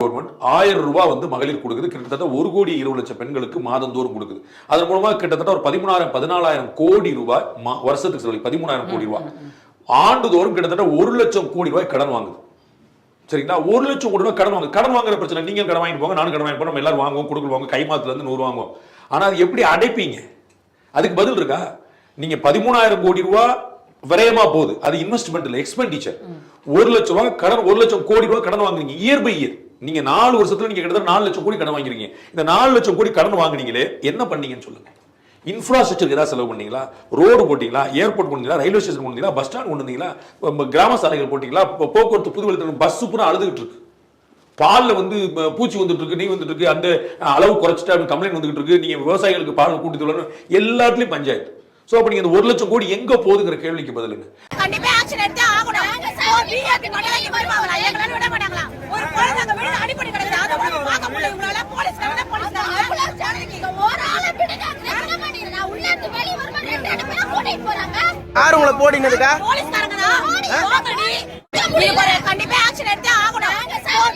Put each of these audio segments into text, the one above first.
Government 1000 ரூபாய் வந்து மகளிர் கொடுக்குது. கிட்டத்தட்ட 1,20,00,000 பெண்களுக்கு மாதந்தோறும் கொடுக்குது. அதன் மூலமா கிட்டத்தட்ட ஒரு 13,000 கோடி ரூபாய் வருஷத்துக்கு சொல்லி 13,000 கோடி ரூபாய் ஆண்டுதோறும் கிட்டத்தட்ட 1,00,000 கோடி ரூபாய் கடன் வாங்குது. சரிங்களா? 1,00,000 கோடி ரூபாய் கடன் வாங்குது. கடன் வாங்குற பிரச்சனை, நீங்க கடன் வாங்கிட்டு போங்க, நானும் கடன் வாங்கி போறோம், நம்ம எல்லாரும் வாங்குவோம், கொடுக்குவாங்க, கைமாத்துல இருந்து 100 வாங்குவோம். ஆனா அது எப்படி அடைப்பீங்க? அதுக்கு பதில் இருக்கா? நீங்க 13,000 கோடி ரூபாய் விரயமா போகுது, அது இன்வெஸ்ட்மெண்ட் இல்ல, எக்ஸ்பெண்டிச்சர். 1,00,000 ரூபாய் கடன், 1,00,000 கோடி ரூபாய் கடன் வாங்குறீங்க இயர் பை இயர். நீங்க 4 வருஷத்துல நீங்க கிட்டத்தட்ட 4,00,000 கோடி கடன் வாங்கிருக்கீங்க. இந்த 4,00,000 கோடி கடன் வாங்குனீங்களே, என்ன பண்ணீங்கன்னு சொல்லுங்க. இன்ஃப்ராஸ்ட்ரக்சருக்கு ஏதாவது செலவு பண்ணீங்களா? ரோடு போட்டீங்களா? ஏர்போர்ட் போனீங்களா? ரயில்வே ஸ்டேஷன் போனீங்களா? பஸ் ஸ்டாண்ட் கொண்டு வந்தீங்களா? கிராம சாலைகள் போட்டீங்களா? போக்குவரத்து புதுவெளித்துல பஸ் பூரா அழுதுகிட்டு இருக்கு, பால்ல வந்து பூச்சி வந்துட்டு இருக்கு, நீ வந்துட்டு இருக்கு, அந்த அளவு குறைச்சிட்டா கம்ப்ளைண்ட் வந்துகிட்டு இருக்கு, நீங்க விவசாயிகளுக்கு பால் கூட்டி தரணும், எல்லாத்துலயும் பஞ்சாயத்து. சோ அப்ப நீங்க 1,00,000 கோடி எங்க போகுதுங்கிற கேள்விக்கு பதிலுங்க. கண்டிப்பா ஆக்ஷன் எடுத்து ஆகணும். பிஆர்டி மண்டலத்துக்கு வருவாங்களா? எங்களால விட மாட்டாங்களா? ஒரு குழந்தைங்க வீடு அடிபடி கிடக்குது, அதை வந்து பார்க்க முடியல இவங்களால. போலீஸ்காரங்க ஒரு ஆளை பிடிக்காங்க, நான் உள்ள இருந்து வெளிய வரும்போது 2 பேரை கூட்டிட்டு போறாங்க. யார் உங்களை போடினதுக்கா? போலீஸ்காரங்க தான். கண்டிப்பா ஆக்ஷன் எடுத்து ஆகணும்.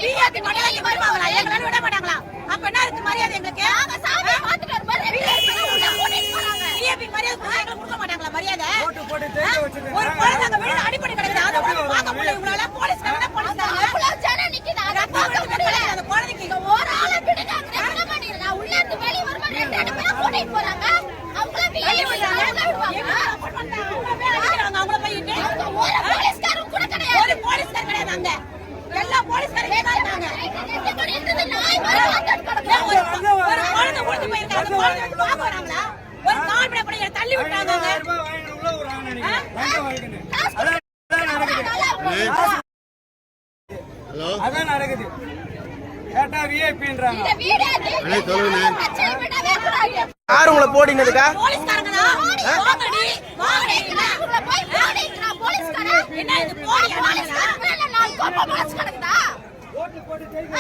பிஆர்டி மண்டலத்துக்கு வருவாங்களா? எங்களால விட மாட்டாங்களா? அப்ப என்ன இருக்கு மரியாதை எங்களுக்கு? சாமியை பார்த்துட்டு வரும்போது 2 பேரை கூட்டிட்டு போறாங்க. பிஆர்டி மரியாதை கொடுக்க மாட்டாங்களா? மரியாதை ஒரு குழந்தைங்க வீடு அடிபடி கிடக்குது, அதை வந்து பார்க்க முடியல இவங்களால. போலீஸ்காரங்க அவ்வளவு ஜனம் நிக்குது, பார்க்க முடியல. அந்த குழந்தைக்கு ஒரு ஆளை பிடிக்காங்க, என்ன பண்ணிரு? நான் உள்ள இருந்து வெளிய வரும்போது 2 பேரை கூட்டிட்டு போறாங்க. அவங்கள வெளிய விடுறாங்க, அவங்கள போயிட்டு ஒரு போலீஸ்காரங்க கூட கிடையாது. ஒரு போலீஸ்காரங்க கிடையாது. அங்க எல்லா போலீஸ்காரங்க இருக்காங்க. ஒரு குழந்தை கொடுத்து போயிருக்காங்க, அந்த குழந்தை பார்க்க வராங்களா? ஒரு கால் பண்ணி தள்ளி விட்டாங்க. அதான் நடக்குது. கேட்டா விஐபின்றாங்க. யார் உங்களை போடினதுக்கா? போலீஸ்காரங்க தான். வாங்கடி வாங்கடி போய் போடிங்கடா போலீஸ்காரங்க. என்ன இது போடி போலீஸ்காரங்க? 4 கோப்பை மாஸ் கிடக்குதா? ஓட்டு போட்டு ஜெயிக்க